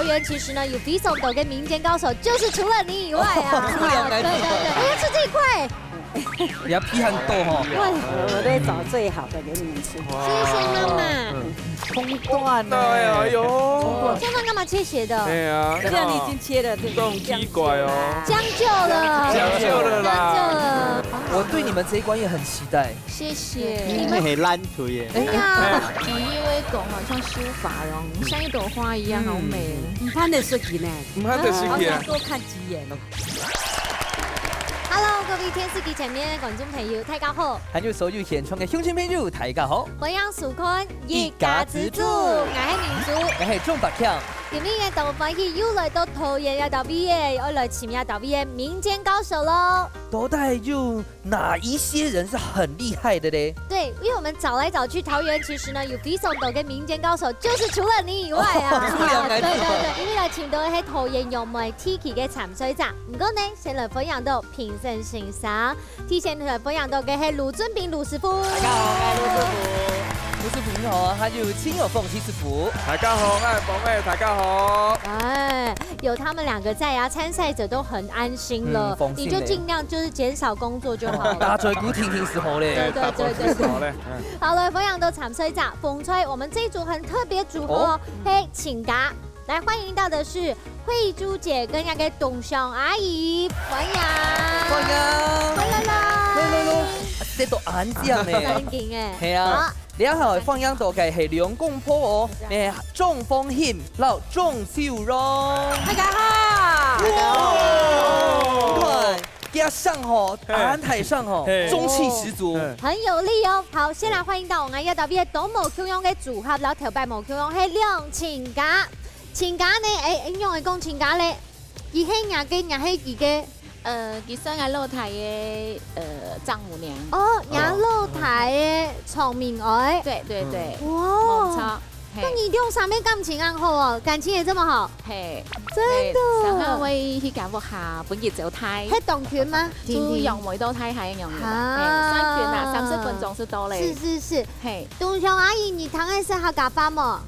桃园其实呢有比手斗跟民间高手，就是除了你以外啊。出两来对，我要吃这一块。你要批很多哈。我会找最好的给你们吃。谢谢妈妈。空断呢？哎呦，这段干嘛切斜的？对啊，这样你已经切了，对动机拐哦，将就了，将就了啦，将就了。我对你们这一关也很期待。谢谢。你们很烂腿耶！哎呀，你因为狗好像梳发哦，像一朵花一样，好美。你看的是几呢？唔睇得好是想多看几眼哦。Hello， 各位電視機前面嘅觀眾朋友，大家好！還有所有現場嘅鄉親朋友，大家好。歡迎收看一家之主，我係明珠。我係鍾百強。今日嘅豆瓣戲又來到桃園嘅特別嘅，又來前面特別嘅民間高手咯。到底有哪一些人是很厲害的呢？對，因為我們找來找去，桃園其實呢有比手斗跟民間高手，就是除了你以外啊。對，因為來請到係桃園有梅 Tiki 嘅潛水站，唔過呢，先來分享到評審欣賞，提前來分享到嘅係盧尊炳盧師傅。大家好，我係盧師傅。盧師傅你好，還有親友鳳七師傅。大家好，我係寶妹，大家好。哎，有他們兩個在啊，參賽者都很安心了，你就盡量就是減少工作就好了。打嘴鼓聽聽時候咧。對。好了，分享到潛水站風吹，我們這一組很特別組合哦，嘿，請假來歡迎到的是慧珠姐跟那個董湘阿姨，歡迎，來，這都安靜咧，安靜誒，係啊。然後放映到嘅係梁公坡哦，誒鍾風險，然後鍾少榮，大家好，哇，加上哦，安台上哦，中氣十足，很有力哦。好，先來歡迎到我哋特別董無翹用嘅組合，然後頭擺無翹用係兩請假，請假呢，誒，用嚟講請假咧，而係廿係幾個？佢生喺露台嘅丈母娘。哦，廿露台嘅長明愛。對，哇，冇錯。那你用上面感情安好哦，感情也這麼好。係，真的。上香威去搞下本月就睇。係動拳嗎？都用每都睇係用嘅。啊，三拳啊，30分鐘是到嘞。是。係。董湘阿姨，你唐人是客家話嗎？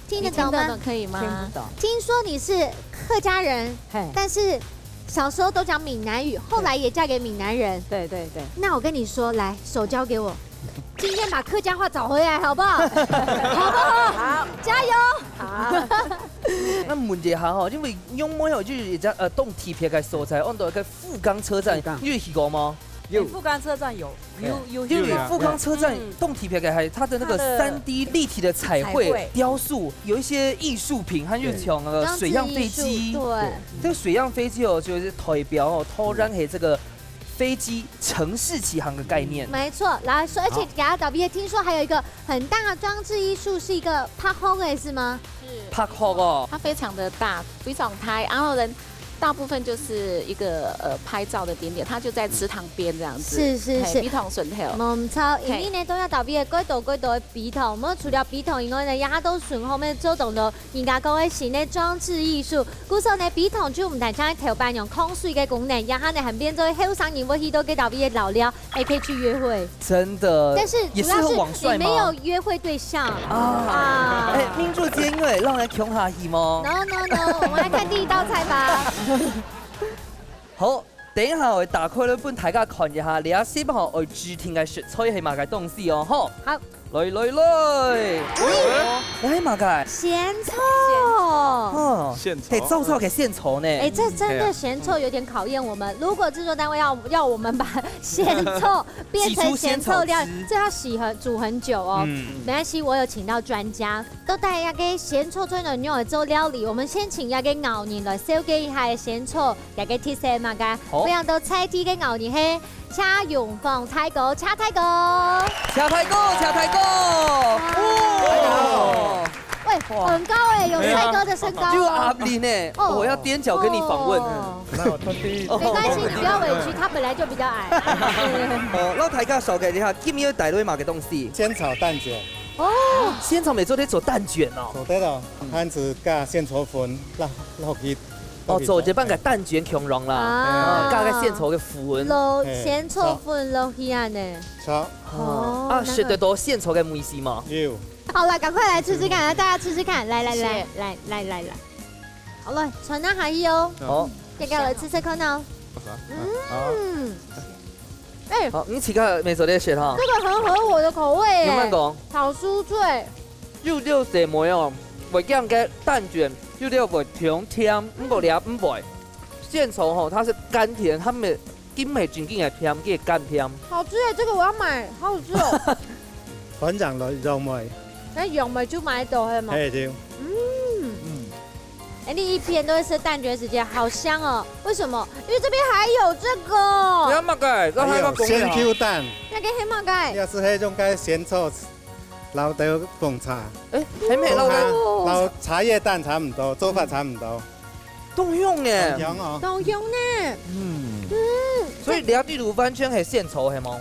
聽得懂嗎？可以嗎？聽不懂。聽說你是客家人，但是小時候都講閩南語，後來也嫁給閩南人。對。那我跟你說，來手交給我，今天把客家話找回來，好不好？好不好？好，加油！好。那問一下吼，因為用咩有就是一隻動鐵片嘅所在，按到一個富岡車站，你有去過嗎？富岡車站有，因為富岡車站動鐵片嘅係它的那個3D 立體的彩繪雕塑，有一些藝術品，還有像那個水漾飛機。對，這個水漾飛機哦，就是代表哦，突然係這個飛機城市起航的概念。沒錯，來說，而且給他特別聽說還有一個很大的裝置藝術，是一個拍空誒，是嗎？是。拍空哦，它非常的大，非常開，然後人。大部分就是一個拍照的點點，它就在池塘邊這樣子。是。筆筒順條。冇錯，因為呢都有特別嘅軌道嘅筆筒，咁除了筆筒以外呢，也都順後面做動到人家講嘅是呢裝置藝術。故說呢筆筒就唔單止頭扮用空水嘅功能，也係呢很變做後生人會去到嘅特別嘅老料，還可以去約會。真的。但是主要是你沒有約會對象啊。哎，民主節因為讓人窮下去嗎 ？No， 我們來看第一道菜吧。好，等一下我打開呢本大家看一下，你阿師幫我主題嘅食材係乜嘅東西哦，好。好。來，你係乜嘅？鹹臭。哦，獻醜。係照嘅獻醜呢？哎，這真的鹹臭有點考驗我們。如果製作單位要我們把鹹臭變成鹹臭料，這要煮很久哦。沒關係，我有請到專家，都帶一個鹹臭最能用嚟做料理。我們先請一個牛年來燒幾下鹹臭，一個鐵絲嘛嘅，不然到菜啲嘅牛年係車用放菜糕，車太糕。喂，很高哎，有帥哥的身高。就阿林呢，我要踮腳跟你訪問。那我特地。沒關係，你不要委屈，他本來就比較矮。哦，那大家手嘅，你睇，今日要帶落乜嘅東西？仙草蛋卷。哦，仙草咪做啲做蛋卷哦。做得咯，番子加仙草粉，落去。哦，做一班嘅蛋卷強濃啦，加個仙草嘅粉。落仙草粉落去啊呢。好。哦。啊，食得到仙草嘅梅絲嗎？有。好了，趕快來吃吃看，大家吃吃看，來。好了，传那还有，好，大家来吃吃看哦。哎，好，你吃个没做咧食哈？这个很合我的口味耶，有咩讲？好酥脆。肉料细梅哦，袂像个蛋卷，肉料袂甜甜，不过凉不袂。现炒吼，它是甘甜，它们金美真紧的甜，嘅甘甜。好吃耶，这个我要买，好好吃哦。粉肠肉梅，那用咪就买到係嘛？係對。哎，你一片都是吃蛋卷时间，好香哦！为什么？因为这边还有这你个，要乜嘅？让他讲鮮 Q 蛋，那个黑马盖，要是迄種嘅鮮醋撈到鳳茶，哎，還沒撈嘅，撈茶葉蛋差唔多，做法差唔多。都用嘅，香哦。都用呢。所以你地滷番圈係現炒係冇？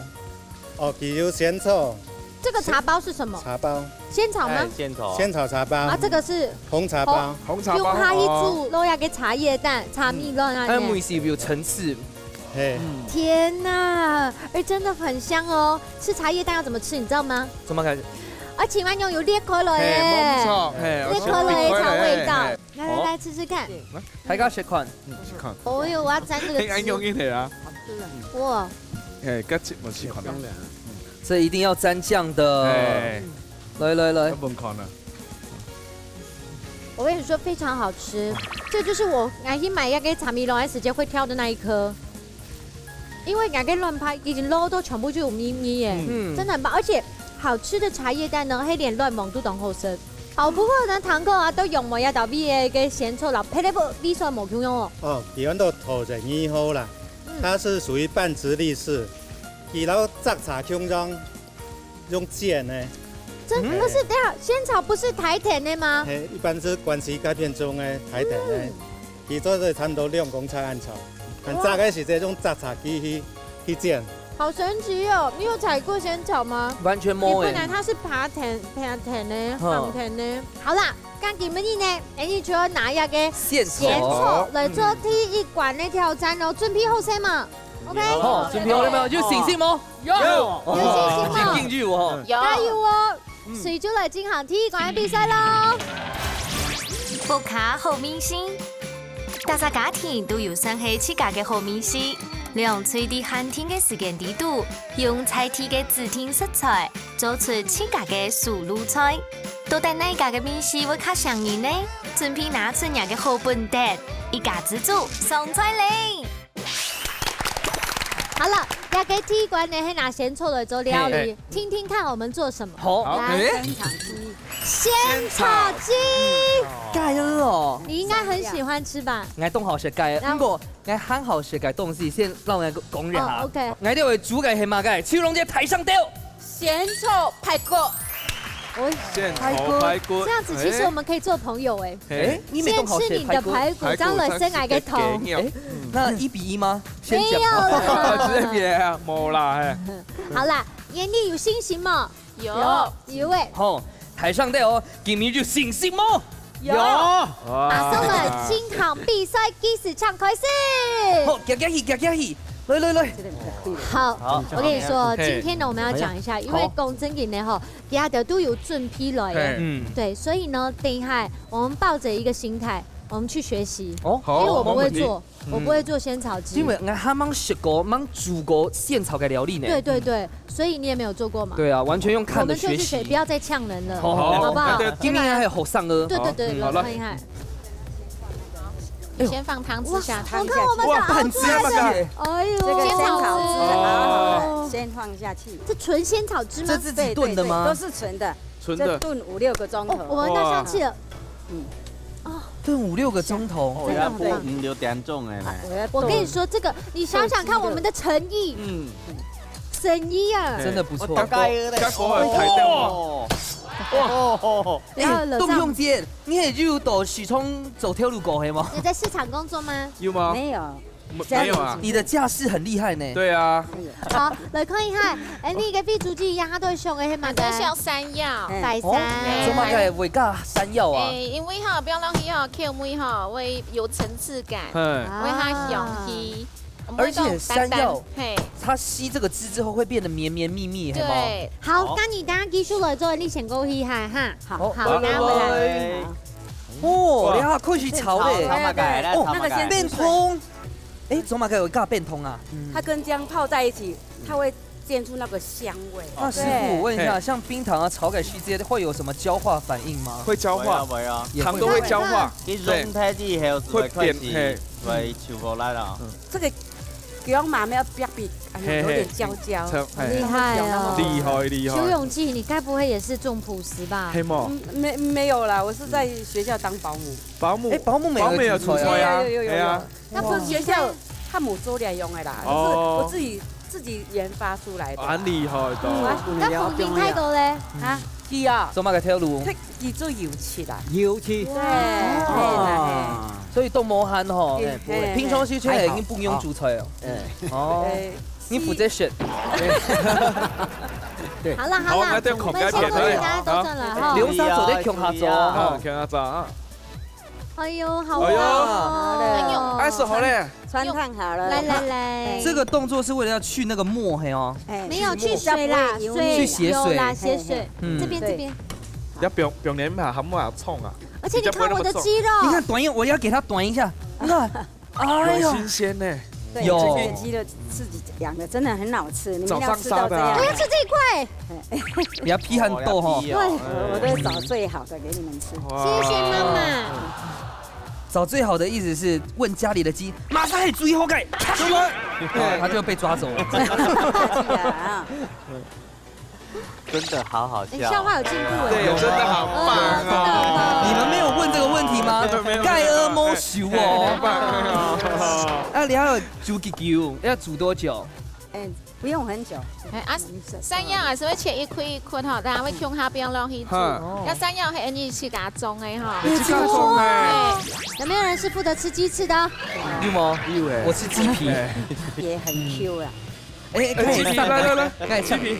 哦，佢有鮮醋这个茶包是什么？茶包，仙草吗？鮮炒茶包啊，这个是紅茶包，用它一煮，然后要给茶葉蛋、茶米亂啊。還有梅是有層次。嘿，天哪，哎，真的很香哦！吃茶葉蛋要怎么吃，你知道嗎？怎麼開始？而且完用有裂開了嘿，耶，冇錯，嘿，裂開了一場味道。嘿來來來，吃吃看。大家食款。看，哦呦，我要沾這個輕眼用汁。緊嚟啊，哇，嘿，吉切冇試看啦，這一定要沾醬的。嘿，來來來，冇看啦，我跟你說非常好吃，這就是我愛去買一個茶米龍的時間會挑的那一顆，因為那個亂拍已經撈到全部就有咪咪耶，真的很棒，而且好吃的茶葉蛋呢，黑點亂蒙都當後生。好，不過呢，堂哥啊都用我一道米嘅鹹醋，嗱，霹靂布呢算冇用哦。哦，佢揾到頭前以後啦，它是屬於半直立式，佢攞雜茶腔用煎呢，真不是，等下仙草不是台甜的嗎？嘿，一般是關西改片中的台甜的，佢做的差唔多2公尺按炒，但炸嘅是這種雜茶機去煎。好神奇哦！你有採過仙草嗎？完全你冇誒。本來它是爬甜的，放甜的。好啦，咁點樣呢？你除咗拿一個現鹹炒。醋嚟做第一關的挑戰哦，準備好先嘛？OK，哦，準備好了沒有？有信心嗎？有信心嗎？進入哦。加油哦！隨就嚟進行第一關的比賽咯。福卡好明星，大家家庭都有生起自家嘅好明星。用隨地寒天嘅時間地度，用菜地嘅指定食材，做出自家嘅素路菜。到底哪家嘅面試會較上癮呢？準備拿出人嘅好本事，一家之主送菜嚟。好了，要給第一關呢，係拿鹹醋嚟做料理，聽聽看我們做什麼。好，來，仙草雞，蓋哦。你應該很喜歡吃吧？我當好食蓋，不過我很好食嘅東西先讓我講一下。OK，我哋會煮嘅係乜嘅？超龍姐台上釣。鹹醋排骨，現炒排骨，這樣子其實我們可以做朋友哎。哎，你沒先動好吃你的排骨，將來先挨個頭。哎，那1:1嗎？先沒有講。啦。直接別啊，冇啦，嘿，好啦，眼力有信心嗎？有有誒。好，台上釣哦，今年就信心嗎？有，馬上了，今場比賽計時場開始。好，夾起，夾起，來。好，我跟你說，嘿今天呢，我們要講一下，因為公正嘅呢，吼，底下的都有準備來嘅，嗯，對，所以呢，等一下我們抱着一個心態，我們去學習，哦，因為我不會冇問題做，我不會做仙草雞因。為我還冇食過，冇煮過現炒嘅料理呢。對，所以你也沒有做過嘛？對啊，完全用我看的學們就是學，習不。要再嗆人了，好好不好？今年還有好上的。對，好來看一看。先放湯汁下去。我看我們哇，的很滋耶！哎呦，這個仙草汁哦先放下去，這純仙草汁嗎？這自己燉的嗎都？是純的，純的，這燉5-6個鐘哦，我頭。聞到香氣了。燉5-6個鐘頭。真的很棒5-6點鐘誒，我跟你說，這個你想想看，我們的誠意，誠意啊！真的不錯。加果係睇掉哎，董永杰，你係要到許聰走條路過去嗎？你在市場工作嗎？有嗎？沒有，沒有啊，你的架勢很厲害呢。對啊，好，來看一下，你嘅飛豬雞一樣都係上嘅係乜這是要嘅？山藥。白哦，怎麼山。嘅味加山藥啊？因為哈，不要讓它哈 Q 妹哈，會有層次感，嗯，會它香氣。而且山藥嘿，它吸這個汁之後會變得綿綿密密，係嗎？對，好，那你等下技術來做，你先過去下哈。好，好等下回來。哦，你看可以去炒嘞。那个先变通。哎，走马盖有尬变通啊。它跟姜泡在一起，它会溅出那个香味。那师傅，我问一下，像冰糖啊、炒粿须这些会有什么焦化反应吗？会焦化，糖都会焦化。对，会变黑，会超过来了。这个姜麻要煸煸，有点焦焦，厉害哦！厉害。邱永记，你该不会也是种朴实吧？黑吗？没有啦，我是在学校当保姆。保姆没有煮菜啊？有。那不是学校汉姆做来用的啦，是我自己研发出来的。蛮厉害的。那风评态度咧？啊，是啊。走马盖条路。佢做油漆啦。油漆。对。所以都冇慳吼。平常時出嚟已經不用煮菜哦。哦。你負責選。好啦，我們先恭喜大家都賺了哈。劉沙做得強下做。強下做。哎呦，好啊！開始好嘞。穿烫好了。來。這個動作是為了要去那個沫黑哦。沒有去水啦，去血水啦，血水。這邊。要表面下含啊衝啊。而且你看我的肌肉，你看短一，我要給它短一下。你看，哎呦，新鮮呢。有这个鸡肉自己养的，真的很好吃。你们要吃到这样，我要吃这一块。比较皮很多哈。对，我都找最好的给你们吃。谢谢妈妈。找最好的意思是问家里的鸡，马上可以追后盖，出门，他就被抓走了。真的好好笑，笑话有进步对，真的好棒哦！你们没有问这个问题吗？盖尔猫熟哦，啊，你要煮几久？要煮多久？不用很久。山药也是会切一块一块哈，但係會向下邊落去煮。要山藥係你自家種的哈。有沒有人是負責吃雞翅的？有嗎？有誒，我吃雞皮，也很 Q 啊。雞皮來，來，雞皮。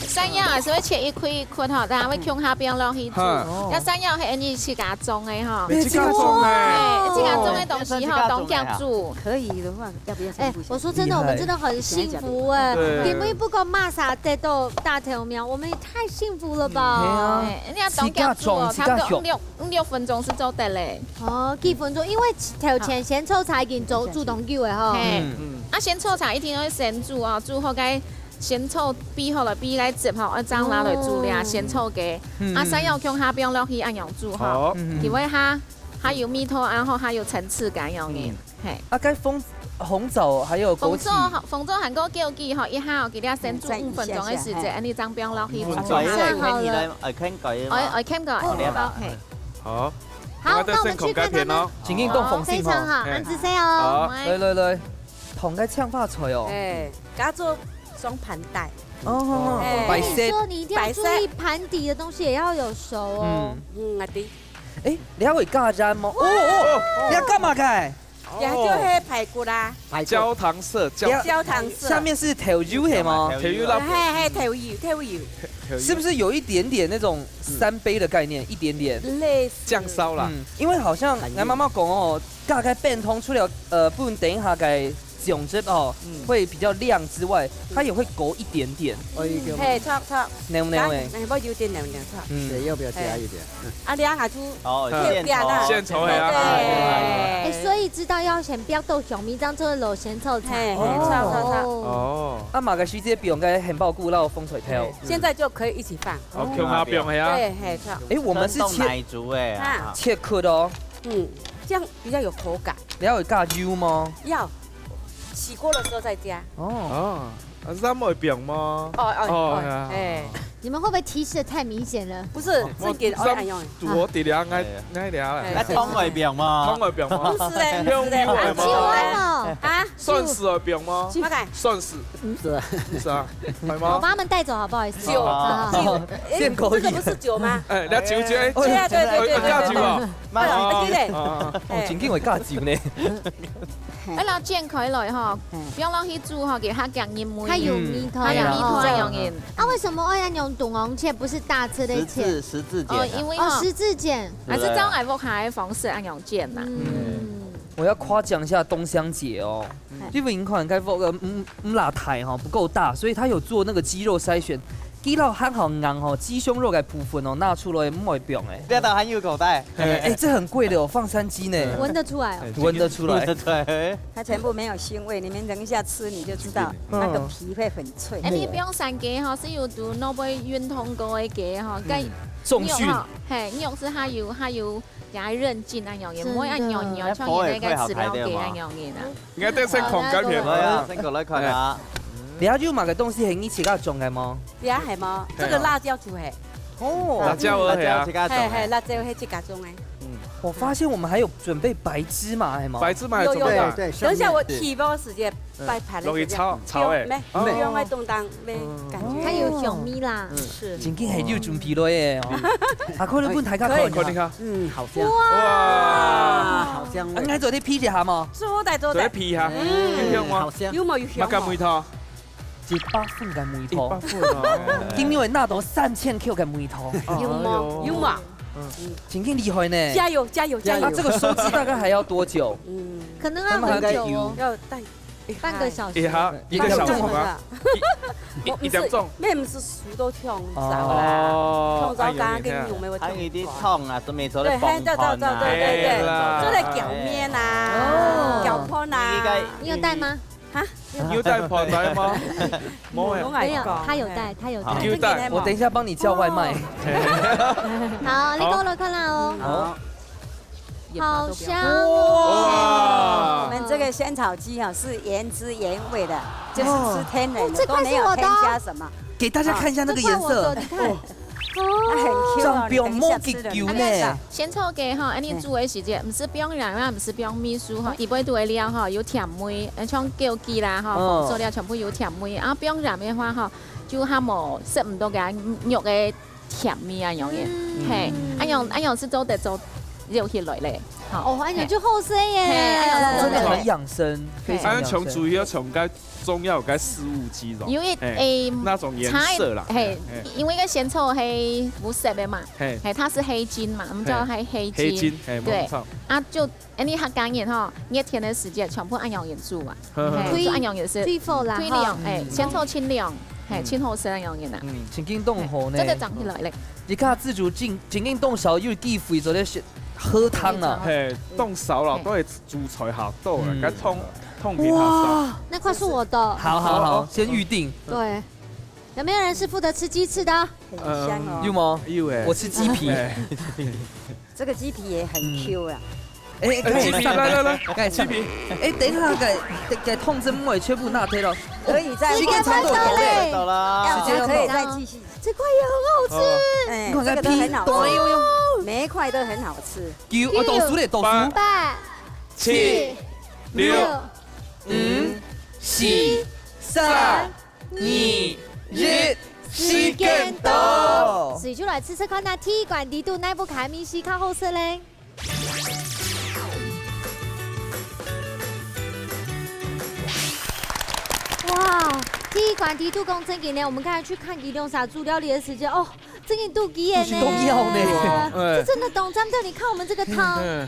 山藥也是會切一塊一塊哈，但係會向下邊落去煮。要山藥係你自家種的哈。自家種的，自家種的東西哈，都叫煮。可以的話，要不要？我說真的，我們真的很幸福哎。點解不講瑪莎得到大頭苗？我們也太幸福了吧？人家都叫煮哦，差不多5-6分鐘是做得嘞。哦，幾分鐘，因為頭前鮮臭菜已經做煮凍久的哈。啊，鮮臭菜一定要先煮啊，煮好該。鮮臭煸好了，煸來接吼，一張拿來煮咧，鮮臭嘅。啊，山藥向下邊落去按樣煮吼，因為它有味道，然後它有層次感樣嘅。係。啊，該紅棗還有枸杞。紅棗韓國枸杞吼，一下給它先煮5分鐘嘅時間，按呢張邊落去煮。我看過。好。好，那我們去看他們。請運動風性非常好，安子 say 哦。來，同個炝化菜哦。加做。裝盤帶哦，我跟你說，你一定要注意盤底的東西也要有熟哦。啊對。哎，你還會加沾嗎？你要幹嘛開？也就係排骨啦，焦糖色，焦糖色。下面是頭油係嗎？頭油啦，頭油。是不是有一點點那種3杯的概念？一點點。類似醬燒啦。因為好像俺媽媽講哦，大概變通出了不能等一下該。種子哦，會比較亮之外，它也會勾一點點。嘿，錯。亮誒。我有點亮錯。水要不要加一點？啊，兩下豬。哦，獻醜係啊。哎，所以知道要先不要豆小米，這樣就會老鮮臭菜。錯。哦。啊，馬個須這邊該很爆骨撈風水條。現在就可以一起放。哦，向下邊係啊。對，嘿，錯。哎，我們是切塊的哦。這樣比較有口感。你要有加油嗎？要。洗過的時候再加。哦，咱會變嗎？哎，你們會不會提示得太明顯了？不是，是給愛用。我哋倆愛倆啦。湯會變嗎？湯會變嗎？不是嘞，香油會嗎？啊？蒜絲會變嗎？蒜絲。是啊，係嗎？我把他們帶走，好不好意思？酒。見狗這個不是酒嗎？哎，你酒姐。對啊，加酒啊。對。哦，真經會加酒呢。哎，然後煎開來吼，用落去煮吼，給它加鹽味，它有味道，它有味道樣嘅。啊，為什麼要用大紅切，不是大隻的切？十字剪。哦，因為十字剪，還是照愛屋下嘅方式按用剪呐。我要誇獎一下東香姐哦，因為銀款該個辣台哈不夠大，所以她有做那個雞肉篩選。鸡肉很好硬哦，鸡胸肉的部分哦拿出来唔会变诶。这都含有口袋。这很贵的哦，放3鸡呢。闻得出来哦。闻得出来。对。它全部没有腥味，你们等一下吃你就知道，那个皮会很脆。你不用3鸡哈，是有读那杯运通过的鸡哈，跟重训。嘿，肉是它有加韧劲那样嘢，唔可以按样样像那个饲料鸡那样嘢啊。应该得先狂改片。对啊，先过来看下。你要肉嘛嘅东西係你自家種嘅嗎？对啊，系吗？这个辣椒煮嘿。哦，辣椒係啊，嘿，辣椒係自家種嘅。我发现我们还有准备白芝麻，係嗎？白芝麻係做咩啊？等一下我提包時間擺盤容易炒誒，不用愛動盪，咩感覺？它有香米啦，是。真經係要準備落嘅哦。啊，可能本大家看下，好香。哇，好香。應該做啲批一下嘛？做得。做啲批下，香好香。有冇有香？乜嘅梅湯？100份嘅梅湯。100份啊！今年拿到3000 Q 嘅梅湯。有嗎？有嗎？真挺厲害呢！加油加油加油！這個收汁大概還要多久？可能要很久哦，要帶半個小時。一個小時嗎？1點鐘。咩唔是熟都燙熟啦？燙咗乾跟用沒有？還有啲燙啊，準備做啲對，對，做嚟攪麵啊，攪盤啊。你有帶嗎？啊？你有帶盤帶嗎？沒有，他有帶，他有帶。有帶，我等一下幫你叫外賣。好，你夠了，看啦哦。好香哦！我們這個仙草雞啊，是原汁原味的，就是吃天然的，都沒有添加什麼。給大家看一下那個顏色。你看。哦，上邊冇幾球呢。仙草雞哈，你煮的時間唔是不用鹽啊，唔是不用米酥哈，伊杯煮的料哈有甜味，像枸杞啦哈，放做料全部有甜味，啊不用鹽的話哈，就哈冇食唔到嘅肉嘅甜味啊樣嘢，係，安樣是做得做肉起來咧。哦，安樣就好食耶，真的很養生，非常養生。安從主要從該中藥該食物雞肉，因為那種顏色啦，因為個仙草係無色的嘛，它是黑金嘛，我們叫它黑金。黑金，對，啊就你客家人哈，熱天的時間全部按樣煮嘛，就按樣也是推涼，仙草清涼，清好食按樣嘢啦。真經凍好呢，真係長起來咧。而家自主真經凍少，因為地府做啲喝湯啊，嘿，凍熟了都會煮菜下豆啊，該痛平下手。那塊是我的。好，先預定。對，有沒有人是負責吃雞翅的？很香哦。有嗎？有誒。我吃雞皮。這個雞皮也很 Q 啊。雞皮來，雞皮。等一下，給痛針妹全部拿掉了。可以再。時間差不多嘞。到了。時間可以再繼續。這塊也很好吃。哎，這個都很好吃。每一塊都很好吃。我倒數咧，倒數。8、7、6、5、4、3、2、1，時間到。所以就來吃看那鐵管地肚那部卡米西較好食咧。哇！鐵管地肚公正經呢，我們剛才去看宜龍沙煮料理的時間哦，真嘅肚雞眼呢，這真的懂。這樣你看我們這個湯。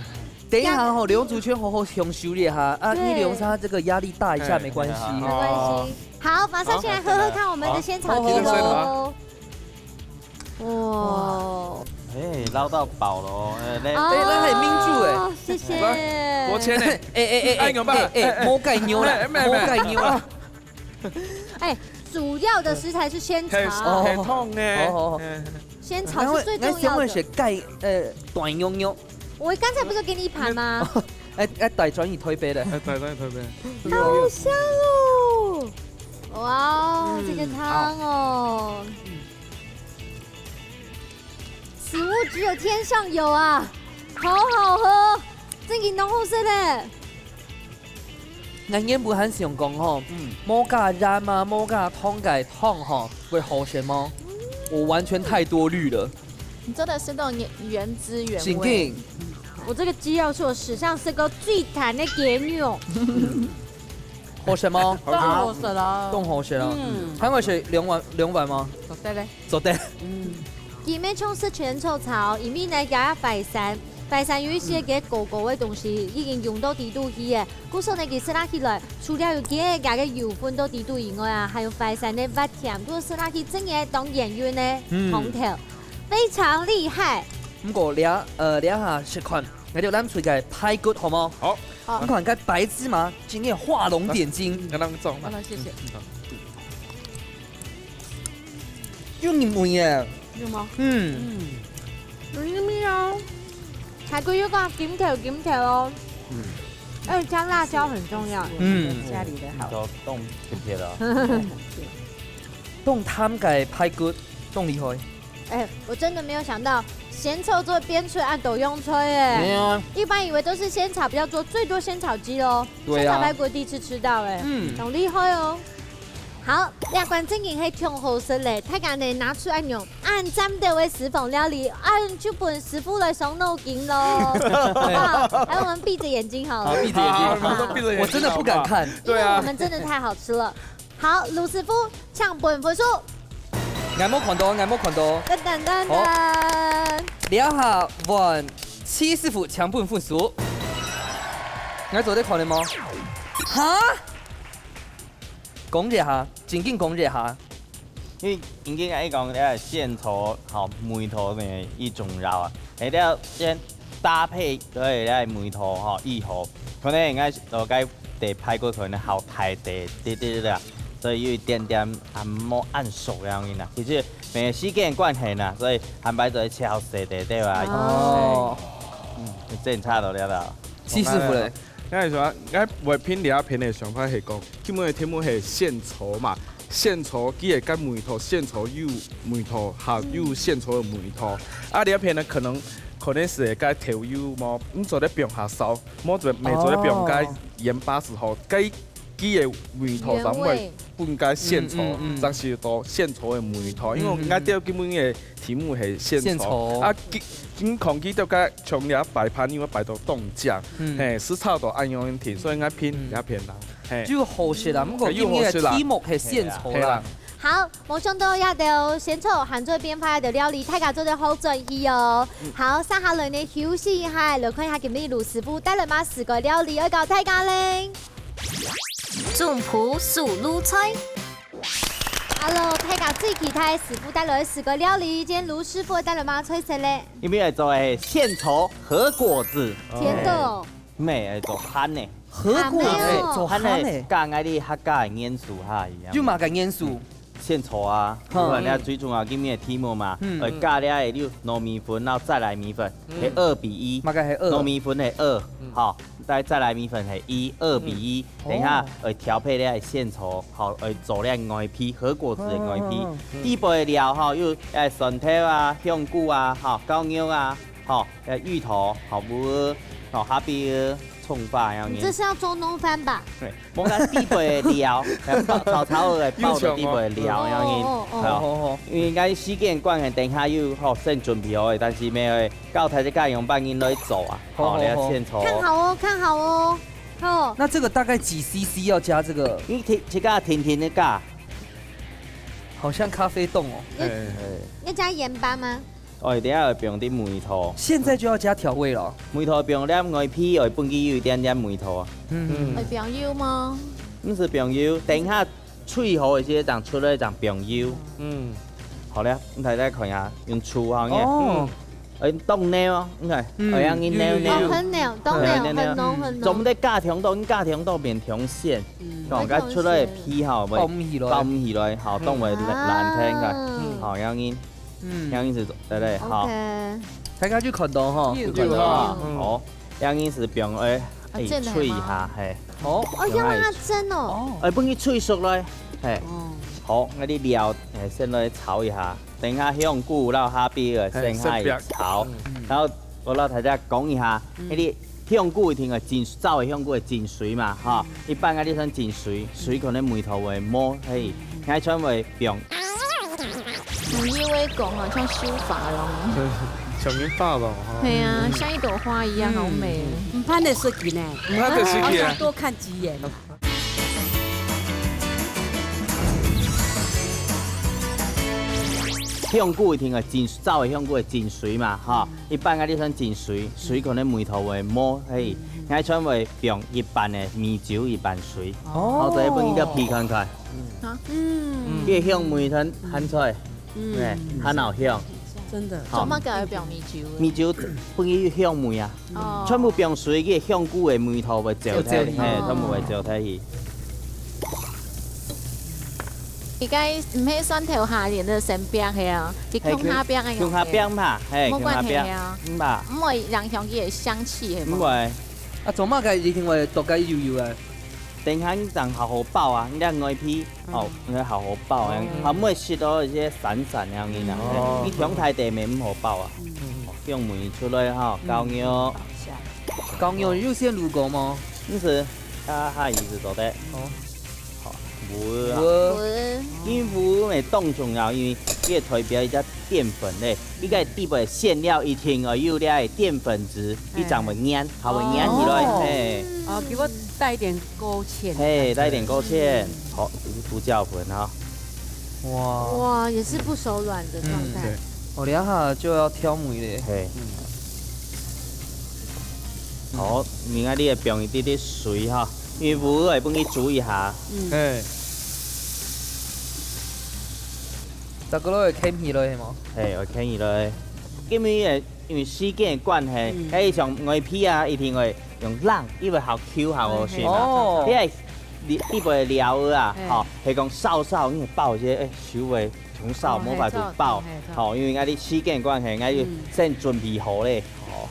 等一下吼，劉竹圈好好享受一下啊！你劉沙這個壓力大一下沒關係，沒關係。好，馬上先來喝喝看我們的仙草雞嘍。哇！撈到飽咯，那很民主哎，謝謝。多錢呢？魔改牛了，魔改牛了。主要的食材是仙草。很痛呢。仙草是最重要的。先問是蓋短妞妞。我剛才不是給你一盤嗎？大轉移推杯的。大轉移推杯。好香哦！哇，這個湯哦。此物只有天上有啊，好好喝，真係濃好食咧。俺原本很想講吼，冇加鹽啊，冇加湯嘅湯吼會好食嗎？我完全太多慮了。你做的是那種原汁原味。真我這個雞肉是我史上食過最彈的雞肉。好食嗎？都好食啦，都好食啦。還會食2碗嗎？做得咧。做得。裡面充是全臭草，裡面呢加130，淮山有一些嘅高高的东西已经用到底度去嘅，故所呢，佢食起来，除了有幾個油分到底度以外啊，還有淮山的滑甜，都食起真嘅當演員呢，紅條非常厲害。不過你下食看，我哋咱出嘅排骨好冇？好。你看個白芝麻，今天畫龍點睛。跟他們走。好了，謝謝。有你妹耶！有嗎？有咪啊！排骨要講檢條哦。而且加辣椒很重要。家裡的好。都凍貼了。凍湯嘅排骨凍厲害。我真的沒有想到鹹臭做邊吹按斗用吹哎。一般以為都是仙草比較多，最多仙草雞咯。仙草排骨第一次吃到哎，很厲害哦。好，兩罐正經係挺好食嘞，大家呢拿出來用，按針的為食奉料理，按就本師傅來上腦筋咯，好不好？來，我們閉着眼睛好了。閉着眼睛，我真的不敢看。對啊，我們真的太好吃了。好，盧師傅搶本分數。眼冇看到。噔噔噔噔。兩下換七師傅搶本分數。你做啲看了嗎？哈？講一下，正經講一下。因為應該講咧獻丑好梅頭呢一種肉啊，你都要先搭配對咧梅頭吼芋頭，可能應該就該地排骨可能好太啲啦，所以有一點點冇按熟樣樣啦。其實因時間關係啦，所以安排在超細啲啊。哦，真差到了啦。七師傅咧。我係說，我畫片兩片嘅想法係講，基本嘅題目係獻丑嘛，獻丑佢係跟梅頭，獻丑有梅頭，還有獻丑嘅梅頭。啊，兩片呢可能是該調油麼？唔做咧變下燒，麼做未做咧變該鹽巴時候，該佢嘅梅頭上會不應該獻丑，但是到獻丑嘅梅頭，因為我哋基本嘅題目係獻丑啊。經空氣都該從了擺盤，因為擺到凍醬，是差到按樣停，所以應該偏兩片啦。就好食啦，不過今日嘅題目係獻丑啦。好，冇想到要到獻丑，韓最邊派嘅料理，大家做得好滿意哦。好，接下來呢休息一下，來看一下今日盧師傅帶來嘛4個料理要教大家咧。總鋪素滷菜。Hello， 大家最期待師傅帶來4個料理，今天盧師傅帶來嘛菜色咧？呢邊係做係獻丑和果子，甜的哦。咩係做鹹嘅？和果子做鹹嘅，加嗰啲客家嘅元素嚇一樣。就嘛個元素。獻丑啊，不然咧最重要今日嘅題目嘛，加了係有糯米粉，然後再來米粉，係2:1。嘛個係2。糯米粉係2，好。再來米粉係1:2:1，等下會調配咧係獻丑，好會做咧外皮和果子嘅外皮。底部嘅料吼有誒蒜頭啊、香菇啊、吼高粱啊、吼芋頭、吼無、吼哈比葱花樣嘢。這是要做農飯吧？對，我講底部嘅料，炒嘅爆到底部嘅料樣嘢。好，因為解時間關係，等下要好先準備好嘅，但是咩教台只家用半斤來做啊，好，你要獻丑。看好哦。好。那這個大概幾 CC 要加這個？你這個甜甜的加，好像咖啡凍哦。要加鹽巴嗎？等下會用啲梅頭。現在就要加調味了。梅頭用啲外皮，會本機有一點點梅頭啊。會變油嗎？唔是變油，等下脆好嘅時陣出來就變油。好咧，你睇睇看下，用醋行嘅。凍料啊，你睇，係樣嘅料。很濃，凍料很濃很濃。做唔得加糖度，加糖度變糖線，講解出來嘅皮吼，包唔起來，好凍會難聽嘅，好樣嘅。樣嘢是對對，好。大家去看到哈，好，樣嘢是變誒脆下，係。好。要讓它蒸哦。本佢脆熟咧，係。好，嗰啲料先來炒一下，等下香菇撈下邊嘅先係炒，然後我老太太講一下，嗰啲香菇一定係浸炒嘅香菇係浸水嘛，嚇，一般嗰啲想浸水，水可能梅頭會摸，係，啱先會變。你以為講好像修髮咯？小明發了。對啊，像一朵花一樣，好美。唔怕你設計呢？唔怕你設計啊！多看幾眼。香菇一定会真走的香菇会真水嘛，哈。一般啊，你选真水，水可能梅头会摸可以，爱选会用一般的米酒一般水，好在分一个皮看看。越香梅汤หั่出来，很好香。真的。怎么个用米酒？米酒分去香梅啊，全部用水个香菇的梅头会焦体，嘿，全部会焦体去。而家唔係蒜頭下連嘅成邊係啊，係姜下邊嘅。姜下邊嘛，係冇關係啊，唔吧？唔會讓香氣嘅香氣係唔會。啊，做乜嘅一定會獨雞油油嘅？等下讓好好爆啊！你外皮哦，應該好好爆啊，後尾食到一些散散樣嘅啦。你香太地面唔好爆啊！香梅出來哈，高牛。高牛有先入過嗎？唔是，它意思做的。無，因為無會凍重要，因為呢個代表一隻澱粉咧，呢個底部嘅餡料一定會有啲澱粉質，你才會黏，才會黏起來。嘿，哦，給我帶一點勾芡。嘿，帶一點勾芡，好，胡椒粉哈。哇，也是不手軟的狀態。我等下就要挑梅咧。嘿。好，明仔你會用一啲啲水哈。因為無會幫你煮一下，大家都會傾起來係嗎？係，會傾起來。因為時間嘅關係，喺像外皮啊，一定會用冷，因為好 Q 好好食嘛。因為你部嘅料啊，吼，係講sau因為爆些手味從sau冇辦法爆，吼，因為啱啲時間關係，啱要先準備好咧，吼。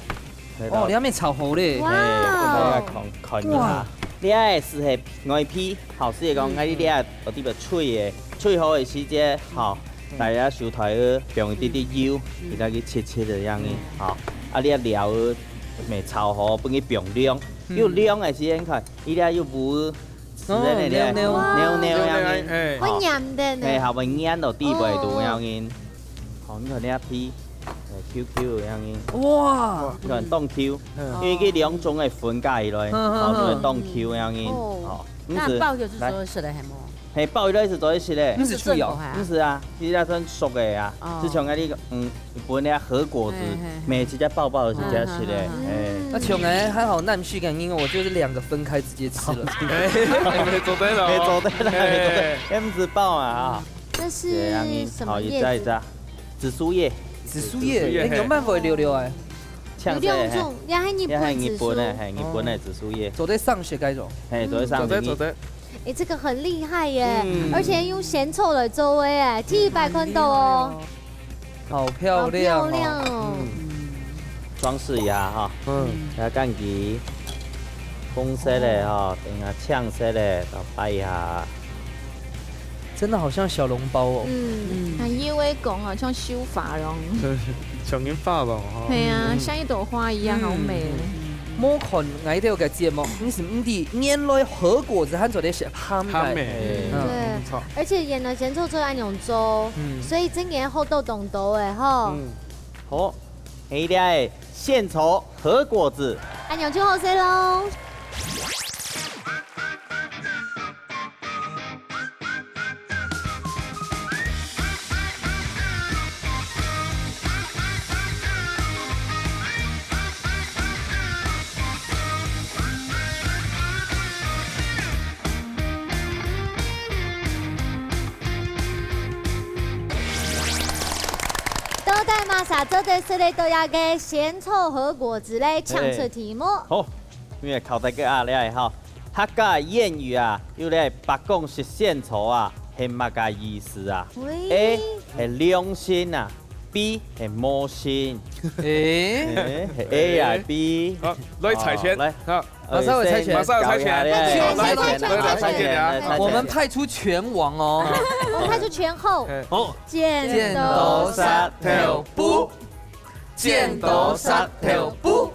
哦，你啱未炒好咧？哇！看一下。你係是係外皮，好是講喺你啲嗰啲嘅脆嘅，脆好嘅時節，好，大家燒台去用一啲啲油，而家去切切嘅樣嘅，好，啊你料未炒好，幫佢變涼，要涼嘅時間看，依啲要無，尿樣嘅，會黏的呢，係後尾黏到底部度樣嘅，好，你看呢一皮。QQ 嘅樣嘅，哇！可能當 Q，因為佢兩種係分解來，然後就係當 Q 樣嘅，哦。那爆就是做一食的係冇？係爆咗是做一食的，唔是脆油，唔是啊，呢啲算熟嘅啊，就像嗰啲日本啲和果子，每隻爆爆是這樣食的，那像誒還好南區感，因為我就是兩個分開直接吃了。沒做對了，沒做對了，M 字爆啊！這是什麼葉子？紫蘇葉。紫蘇葉，你有辦法溜溜哎？有兩種，一係日本紫蘇，係日本的紫蘇葉。做在上學該種，係做在上學。哎，這個很厲害耶，而且用鹹臭來做誒，哎，100塊豆哦，好漂亮哦。裝飾一下哈，睇下間機，紅色的哈，等下橙色的，就擺一下。真的好像小籠包哦。很以為講好像修髮容，像緊發吧？係啊，像一朵花一樣，好美。我看我條嘅節目，你是唔知原來和果子和做啲食香嘅。對，而且原來鹹臭做安陽粥，所以真嘅好多凍豆誒吼。好，呢啲係獻醜和果子。安陽就好食咯。做對說的都要嘅鹹臭和果子咧，搶出題目。好，因為考大家咧吼，客家諺語啊，有咧白講是獻醜啊，係乜個意思啊 ？A 係良心啊 ，B 係魔心。A 啊 B。好，來猜拳，來，好，馬上有猜拳，馬上有猜拳，我們派出拳王哦。我們派出拳後。好，剪刀石頭布。剪刀石頭布。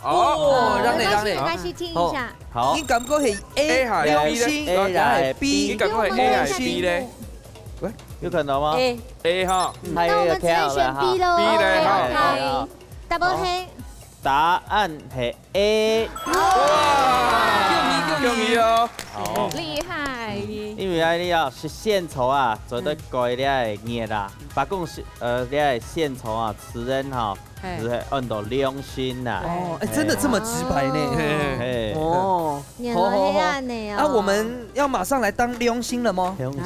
哦，讓你，沒關係，聽一下。好。你感覺係 A 良心，還是 B？你感覺係 A 還是 B 咧？喂，有可能嗎 ？A 哈。那我們直接選 B 咯。 B 咧，好。Double 黑。答案係 A。哇！救命哦！好，厉害。因为你要是献丑啊，做得改了热啦，把讲是了献丑啊，词人哈，就是按照良心呐。哦，哎，真的这么直白呢？哦，那我们要马上来当良心了吗？良心。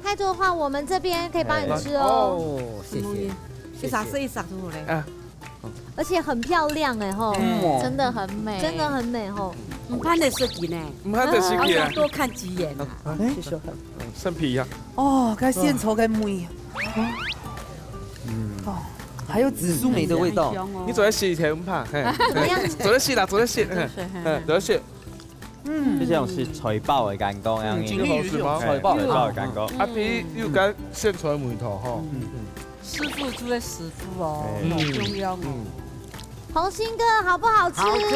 太多的话，我们这边可以帮你吃哦。谢谢。一撒是一撒出来。而且很漂亮哎吼，真的很美，真的很美吼。唔看的设计呢，唔看的设计啊，多看几眼啊。生皮呀。哦，该献丑该美。哦，还有紫苏梅的味道。你做在洗甜唔怕，做在洗啦，做在洗，做在洗。就像是財爆嘅感覺一樣，財爆嘅感覺。阿比又該獻出梅頭吼。師傅就係師傅哦，好重要哦。紅心哥好不好吃？好吃。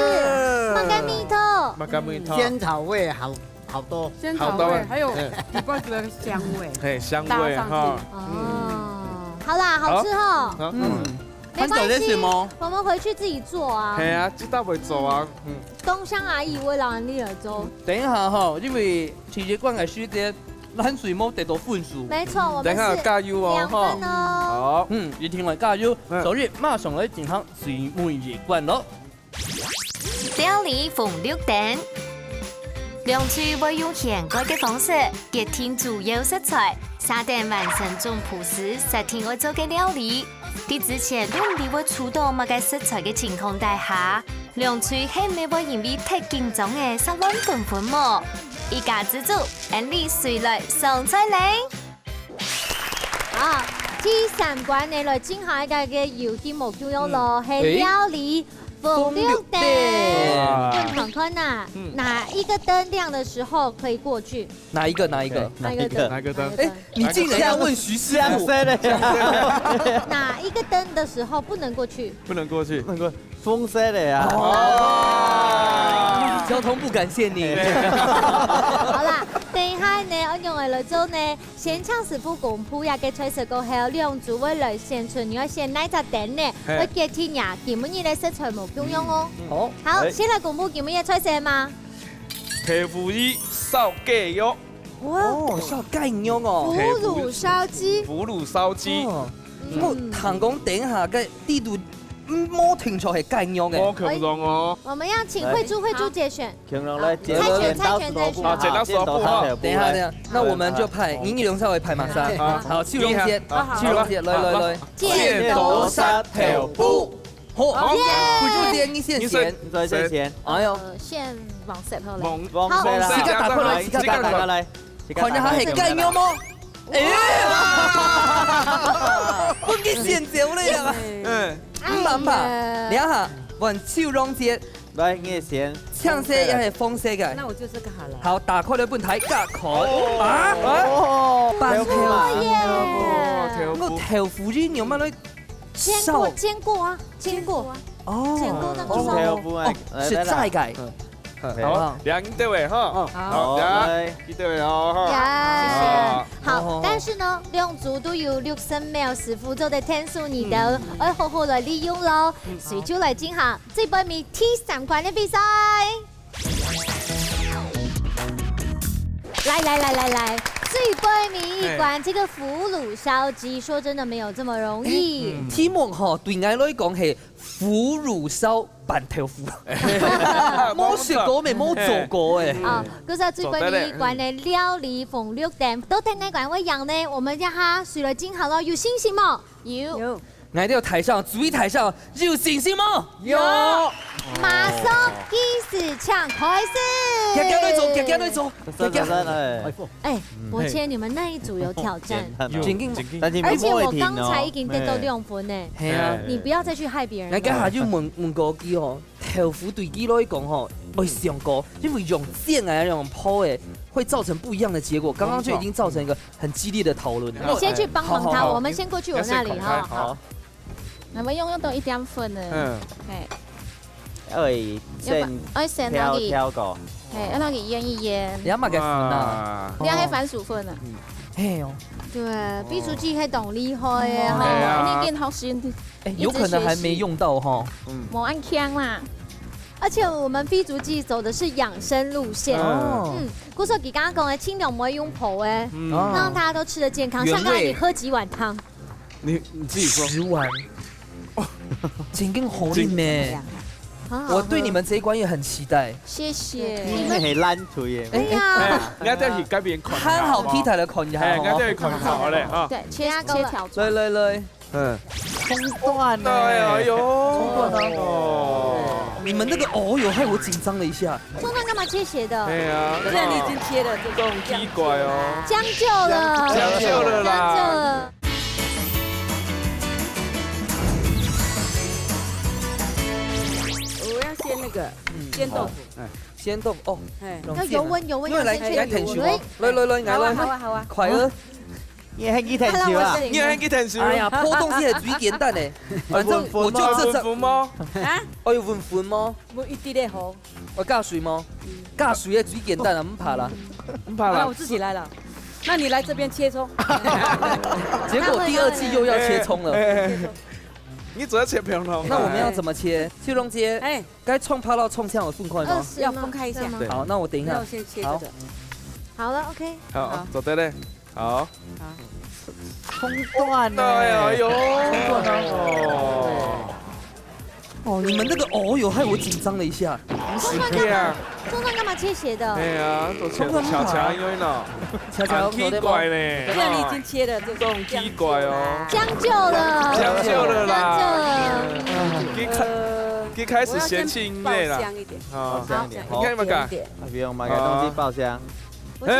馬干米頭。馬干米頭。仙草味好多。仙草味，還有底巴子的香味。嘿，香味哈。好啦，好吃哈。没關係，我們回去自己做啊。係啊，知道會做啊。東鄉阿姨會留你嚟做。等一下哈，因為體育館嘅師姐，咱水冇得到分數。沒錯，我們是2分哦。好，一聽完加油，所以馬上來進行水梅熱館咯。料理逢6點，兩廚會用現改嘅方式結添主要食材，3點完成總鋪時實天會做嘅料理。啲之前都唔會觸到乜嘅食材嘅情況底下，兩廚係咪會因為太緊張嘅失溫分分麼？一家之主，安利水來上菜嚟。啊，第3關你來進行一個嘅遊戲目標用咯，係料理逢6點。問看看呐，哪一個燈亮的時候可以過去？哪一個？哪一個燈？哎，你竟然要問徐師傅？哪一個燈的時候不能過去？不能過去，風色的呀。交通部感謝你。好啦，等一下呢，我用嚟做呢，先唱師傅公鋪呀嘅菜色過後，兩組會來獻出，你要先奶茶燈呢，我結天呀，基本嘢嘅食材冇共用哦。好，先嚟公鋪基本嘢菜色嘛。皮膚衣燒雞肉。哦，燒雞肉哦。腐乳燒雞。腐乳燒雞。我堂講等一下嘅地圖。冇聽錯係雞肉嘅，冇強壯哦。我們要請慧珠節選，猜拳再選。剪刀石頭布。等一下，那我們就派銀翼龍少為派馬賽。好，邱榮傑，來，剪刀石頭布。好，慧珠姐你先選，再先。哎呦，先黃色好了。好，時間打過來，看一下係雞肉麼？我給選擇了呀。唔難吧？你下，揾邱榮傑，來你先。橙色也係紅色嘅。那我就這個好了。好，打開了本台隔開。白菜耶！我豆腐乳有乜咧？煎過。哦，煎過那個燒。是齋嘅。好，兩對位哈。好，一對位哦哈。好，但是呢，兩組都有60秒師傅做的天數你的，要好好來利用咯。隨就來進行這杯米第3關的比賽。來，這杯米1關，這個腐乳燒雞，說真的沒有這麼容易。題目哈對我來講係腐乳燒扮豆腐，冇學過未，冇做過誒。啊，嗰個這杯米1關的料理逢6點，都聽你講一樣呢。我們讓下誰來進行咯？有信心嗎？有。我哋台上，注意台上，有信心嗎？有。馬上計時搶開始。夾對做。哎，伯謙，你們那一組有挑戰，而且我剛才已經得到2分呢。係啊，你不要再去害別人。我家下要問過佢哦，豆腐對佢來講哦，未試過，因為用煎啊，用泡誒，會造成不一樣的結果。剛剛就已經造成一個很激烈的討論。你先去幫忙他，我們先過去我那裡哈。好。我們用到1點分呢。先挑過。係，讓佢醃一醃。兩百個分啊！兩係番薯粉啊。哎呦，對，畢書記係懂厲害嘅哈。你變好先。有可能還沒用到哈。冇按槍啦。而且我们 B 族记走的是养生路线。古手给刚刚讲的清凉不会用泡哎，让大家都吃得健康。像刚才你喝几碗汤？你自己说10碗。真跟红利呢。我对你们这一关也很期待。谢谢。你们係爛腿嘅。哎呀，你一定要去改變看。看好 Peter 的看一下。哎，一定要看好嘞啊。对，切条状。來。葱段呢？哎呦，葱段哦。你们那个哦哟，害我紧张了一下。葱段干嘛切斜的？哎呀，现在你已经切了这种奇怪哦。将就了。将就了啦。煎那个煎豆腐，鲜豆腐哦，要油温，來停住我，來，好啊，快啊！你係幾停住啊？你係幾停住？哎呀，破東西係最簡單嘅，反正我就這隻嗎？啊？我要換款嗎？冇一啲咧好。我加水嗎？加水係最簡單啊，唔怕啦，唔怕啦。我自己來了，那你來這邊切蔥。結果第2季又要切蔥了。你只要切平頭。那我們要怎麼切？切龍姐，該蔥泡到蔥香的分塊嗎？要分開一下。好，那我等一下。那我先切這個。好了 ，OK。好，做得嘞。好。葱段呢？哎呦，葱段哦，你們那個哦喲，害我緊張了一下。葱段幹嘛切斜的？哎呀，都切巧巧因為呢，巧奇怪呢。現在你已經切了這種奇怪哦。將就了。將就了啦。一開始嫌棄音樂啦。爆香一點。爆香一點。你看嘛個？不用買個東西爆香。不是，來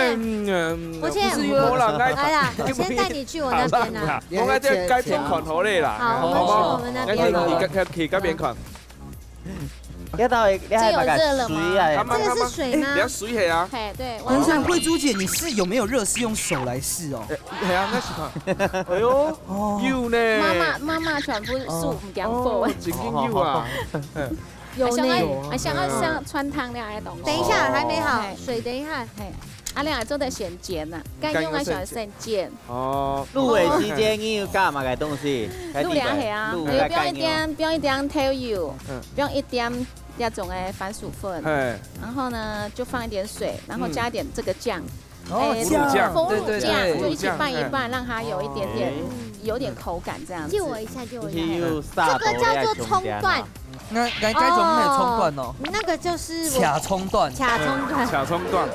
啦，我先帶你去我那邊啦。我喺啲街邊看好你啦。好，我們去我們那邊。去街邊看。這有熱了嗎？這個是水嗎？你要水係啊。對。等一下，慧珠姐，你是有沒有熱？是用手來試哦。係啊，那是看。哎呦，有呢。媽媽全部是唔講貨。真緊有啊。有呢。想要像穿湯那樣的東西。等一下，還沒好，水等一下。阿亮做得先煎呐，該用來想先煎。哦，入味之間你要加乜嘅東西？入涼係啊，不用一點調油，不用一點那種誒番薯粉，然後呢就放一點水，然後加一點這個醬，醬，腐乳醬，就一起拌一拌，讓它有一點口感這樣子。借我一下，這個叫做蔥段。該種咩蔥段哦？那個就是卡蔥段。卡蔥段。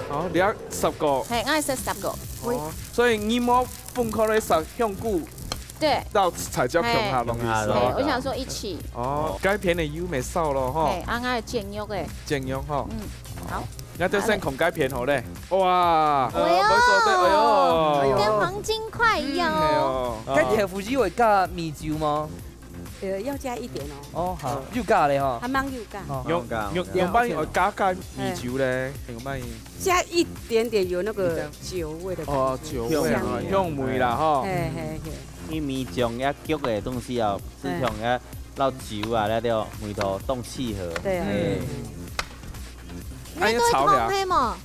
好，你要10個。係，我係食10個。哦，所以你冇分開嚟食香菇。對。到才叫平下龍意思。我想說一起。哦，該片的油未少咯，吼。係，我係煎肉嘅。煎肉吼。好。我就先控該片好咧。哇！哎呦，跟黃金塊一樣哦。該鐵腐雞會加米酒嗎？要加一點哦。哦，好，要加咧哈。還蠻要加。用乜嘢加米酒咧？用乜嘢？加一點點有那個酒味的。哦，酒味啊，香味啦，吼。伊米醬一焗嘅東西哦，是用一撈酒啊，那條梅頭凍氣候。對啊。你都會湯黑嘛？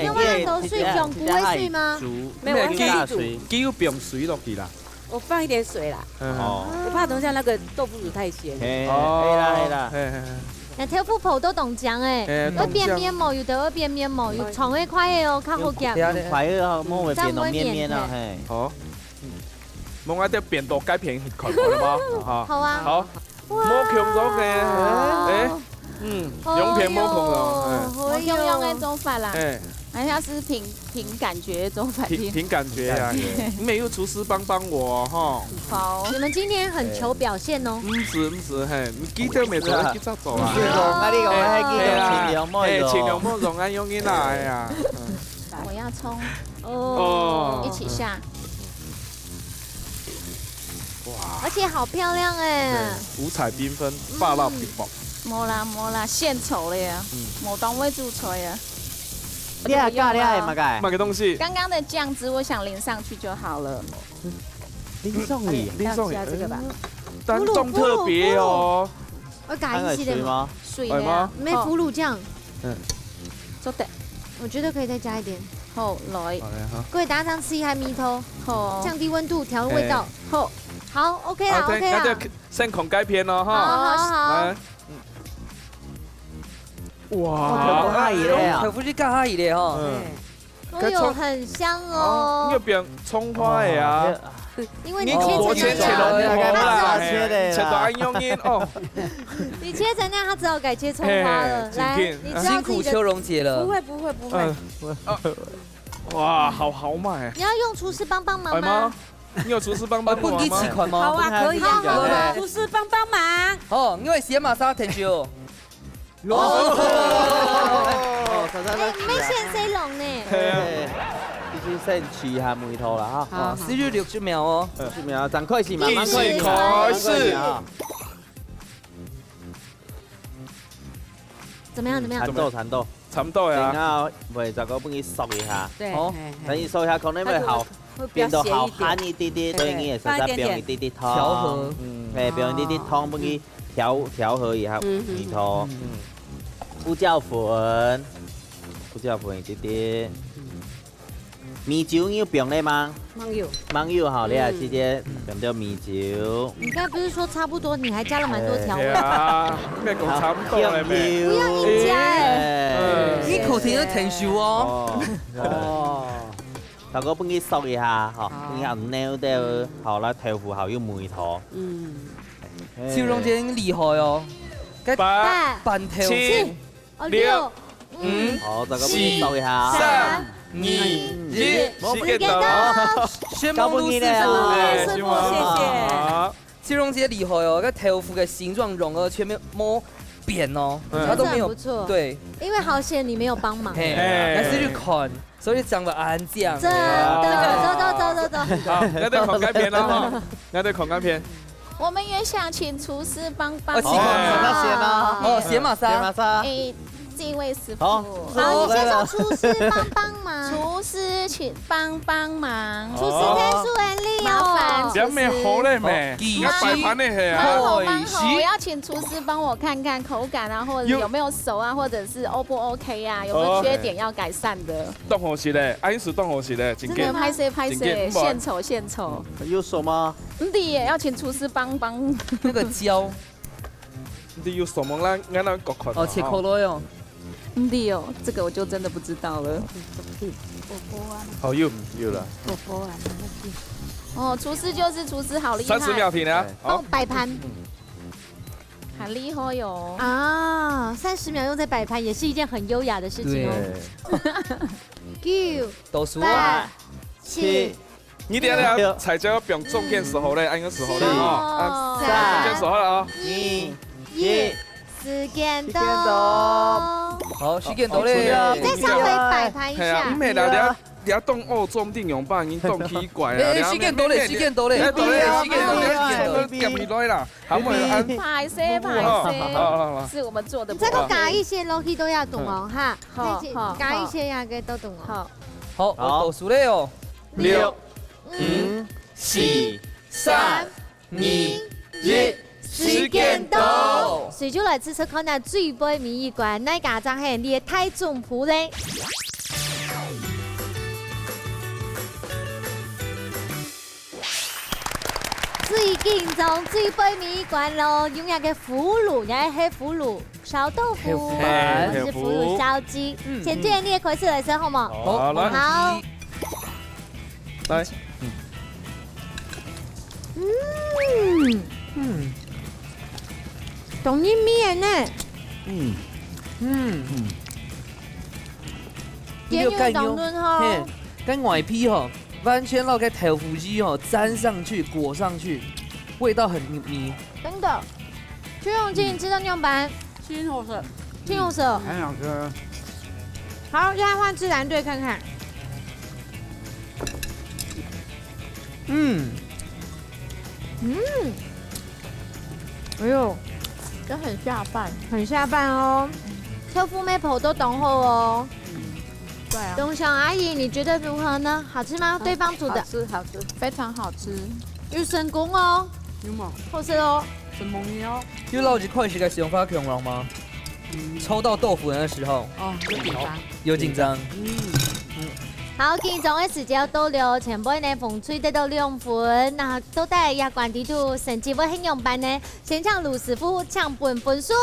要不然都水用不會水嗎？沒有加水，只有冰水落去啦。我放一點水啦，我怕等下那個豆腐乳太鹹。係啦。那豆腐泡都凍漿誒，要變面膜，有得要變面膜，有長一塊的哦，較好夾。快哦，冇會變到面面啦，係。好，冇我哋變到雞片看好了嗎？好啊。好，冇強咗嘅，用片冇空了。用的做法啦。好像是憑感覺做法。憑感覺啊！你沒有廚師幫我哈。好，你們今天很求表現哦。唔是嘿，你記得沒做？記得做啊。盡量莫用啊，用緊來呀。我要蔥哦，一起下。哇！而且好漂亮哎。五彩繽紛，霸道皮薄。冇啦，獻醜了呀，冇當位煮菜呀。加乜個東西？剛剛的醬汁，我想淋上去就好了。淋上去，加這個吧。但仲特別哦。我改一些的嗎？水的，沒腐乳醬。做得。我覺得可以再加一點。好，來。各位大家試一下米頭，降低溫度，調味道。好，OK 啦，OK 啦。先控雞片咯，哈。好。哇，阿姨嘞啊，豆腐是干阿姨的哈。哎呦，很香哦。那边葱花的啊，因为你切成那样，切到安用音哦。你切成那样，他只好改切葱花了。来，你辛苦秋蓉姐了。不会。哇，好豪迈！你要用厨师帮忙吗？你有厨师帮忙吗？不给起款吗？好啊，可以啊，厨师帮忙。哦，因为写马莎甜酒。没选谁龙呢？必须先取下梅头啦哈。4月60秒哦，60秒，赶快是慢慢开始。怎么样？蚕豆。差不多呀。然后袂再个帮伊熟一下。对。等伊熟一下，可能会好，变到好咸一点点，所以你也是再用一点点汤。调和。不用一点点汤帮伊调和一下梅头。胡椒粉一点点。米酒你有用嘞吗？芒油好，你也直接用到米酒。你刚才不是说差不多，你还加了蛮多调味。咩讲差不多嘞咩？不要硬加哎！你口甜的甜秀哦。大哥帮你熟一下，哈，帮你扭到好啦，豆腐好有梅头。秋蓉姐厉害哦。8、板头。 7、6、5、好，大哥帮你熟一下。 3、2、1，时间到。先忙碌4分钟，谢谢。秋蓉姐厉害哦，个豆腐的形状融合全面摸扁哦，它都没有不错。对，因为好险你没有帮忙。还是去看，所以讲的安酱。真的，走。好，那对口干片了哈，那对口干片。 我们也想请厨师帮忙。写马莎。这位师傅。好，你先说厨师帮忙。厨师请帮忙。厨师天数很厉害哦。两面好嘞咩？要摆盘的嘿啊。我要请厨师帮我看看口感啊，或者有没有熟啊，或者是 O 不 OK 啊，有没有缺点要改善的。冻好是嘞，安是冻好是嘞，真的拍摄，献丑。有熟吗？对耶，要请厨师帮。那个椒。你有什么啦？俺那国款。切口落哟。 对哦，这个我就真的不知道了。好有了。哦，厨师就是厨师，好厉害。30秒停啊！哦，摆盘。很厉害哟。啊，30秒用在摆盘也是一件很优雅的事情哦。9、8、7。 你等下彩椒要表重点时候嘞，按个时候嘞哦。时间时候了啊。2、1，时间到。 好，时间到嘞。再稍微摆盘一下。唔系啦，你冻哦，中定用吧，已经冻奇怪啦。时间到嘞，时间到嘞，夹唔落啦。好，我们按拍摄，是我们做的。这个加一些落去都要懂哦，哈。好，加一些呀，个都懂哦。好，我倒数嘞哦。6、5、4、 3、2、1。 时间到，水就来吃看那最杯民意馆，那家张系你的太重谱嘞。最紧张最杯民意馆咯，用那个腐乳，那黑腐乳烧豆腐，是腐乳烧鸡。前队你也可以试来吃好吗？好，来，好，来，懂你面呢？你要干用，跟外皮吼，完全让个豆腐鸡吼沾上去，裹上去，味道很迷。真的，邱永进知道你用板，青红色，很想吃。好，现在换自然队看看。哎呦。 这很下饭，很下饭哦。车夫妹婆都懂后哦。对啊。东翔阿姨，你觉得如何呢？好吃吗？对方煮的。好吃，非常好吃。有成功哦。有吗？好吃哦。成功了。有老几块是个想法恐龙吗？抽到豆腐的时候。哦，有紧张。有紧张。好，紧张的时间到了，前辈呢风吹得到2分，那都带亚冠地图成绩会很勇班呢，先抢卢师傅抢本分数。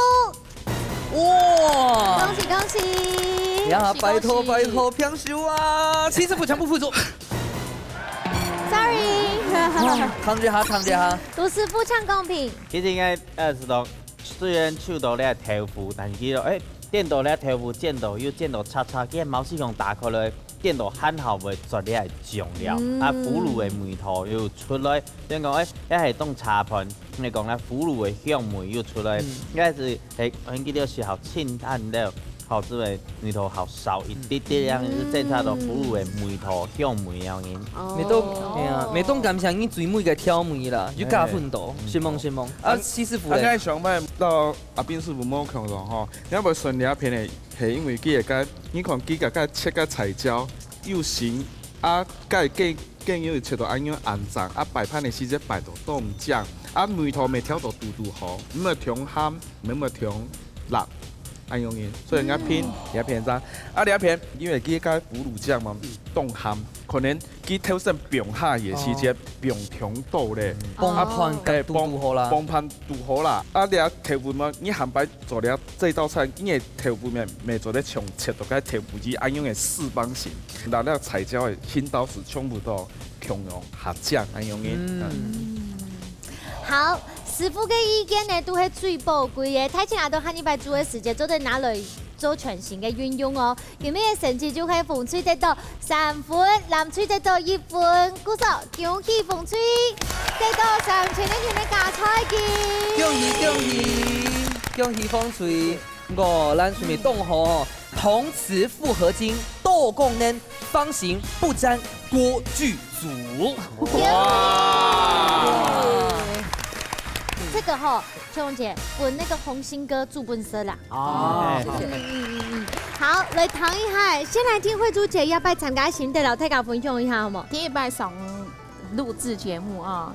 哇！恭喜恭喜！呀，拜托拜托，平手啊！其实不全部付出。Sorry， 扛着哈，扛着哈。卢师傅唱公平。其实应该是讲，虽然手度咧头付，但是记到电动咧头付，电动又电动叉叉，佢毛细孔打开来。电动很好袂做咧系酱料，腐乳的味道又出来。即讲一系当茶盘，你讲咧腐乳的香味又出来，一是我记得是好清淡了，好滋味味道好少一点点，样是正常的腐乳的味道香味样因。每当感想你最美嘅挑味啦，就加奋斗，是梦。啊，西师傅咧。现在上摆到阿斌师傅冇看咯吼，你要顺利片的。是因为佢会甲，你看佢甲切个彩椒又行，啊，甲更又切到安样安脏，啊，摆盘的时节摆到都唔酱，啊，梅头未挑到嘟嘟好，唔要调咸，唔要调辣，安样嘅，所以人家偏也偏渣，啊，你片因为佢甲腐乳酱嘛冻咸，可能佢挑选冰下嘅时节冰调到咧，帮盘嘟好啦，帮盘嘟好啦，啊，你头部嘛，你咸摆做了这道菜，你的头部面没做咧冲切到个头部机安用的四方形，然后彩椒的新刀是冲不到强用下酱安用的。好，师傅嘅意见呢都係最寶貴嘅，睇清下到下禮拜做嘅時間，做對哪類做全新嘅運用哦。今日嘅成績就係馮翠得到3分，藍翠得到1分，鼓手恭喜馮翠得到3000元嘅加菜金。恭喜馮翠，咱準備凍好銅瓷複合金豆功能方形不粘鍋具組。这个哈，秋荣姐，我那个红心哥住本色啦。哦，谢谢。好，来谈一下，先来聽慧珠姐要不要參加新的老太家分享一下好冇？第一拜上錄製節目啊，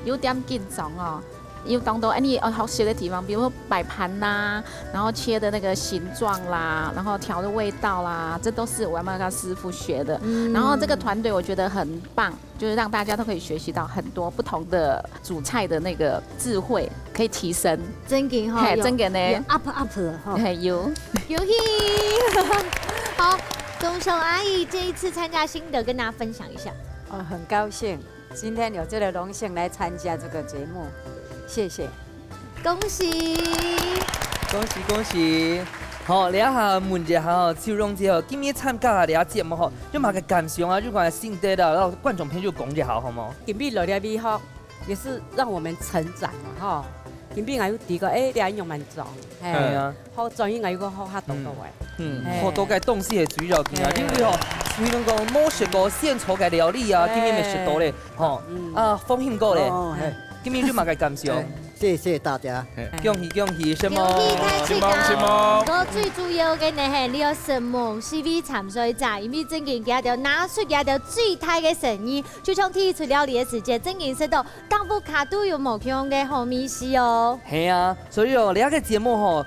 有點緊張啊。因為當到你好學的地方，比如說擺盤啦，然後切的那個形狀啦，然後調的味道啦，這都是我們跟師傅學的。然後這個團隊我覺得很棒，就是讓大家都可以學習到很多不同的煮菜的那個智慧，可以提升。真嘅哈，真嘅呢 ，up 了哈。有，有戲。好，钟秀阿姨這一次參加心得跟大家分享一下。很高興今天有這個榮幸來參加這個節目。謝謝，恭喜，恭喜！好，你一下問一下吼，秋榮姐吼，今日參加你節目吼，有乜嘅感想啊？如果係心得啦，然後觀眾朋友講一下好冇？今日來了美好，也是讓我們成長嘛，哈。今日我有第個你應用蠻壯，係啊，好專業，我有個好客到位。好多嘅東西係主要嘅，因為吼，佢兩個冇食過現炒嘅料理啊，今日咪食到咧，吼，啊，風險過咧。今日就馬個感謝，謝謝大家，恭喜，什麼？恭喜太我最主要嘅呢係你有什麼 CV 參賽者，因為正經佢哋拿出佢哋最大嘅誠意，就從提出料理嘅時間，正經識到當副卡都有無強嘅好面試哦。係啊，所以哦，你一個節目吼，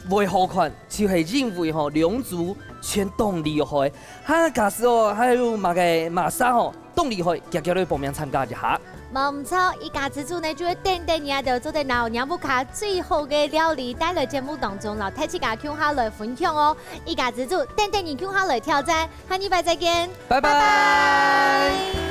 為好看，就係因為吼兩組全動厲害，哈假使哦，還有馬上吼動厲害，叫你報名參加一下。冇唔錯，依家之主呢就會等等嘢就做得老娘不卡最好嘅料理帶來節目當中，老太子家向下來分享哦。依家之主等等你向下來挑戰，下禮拜再見，拜拜。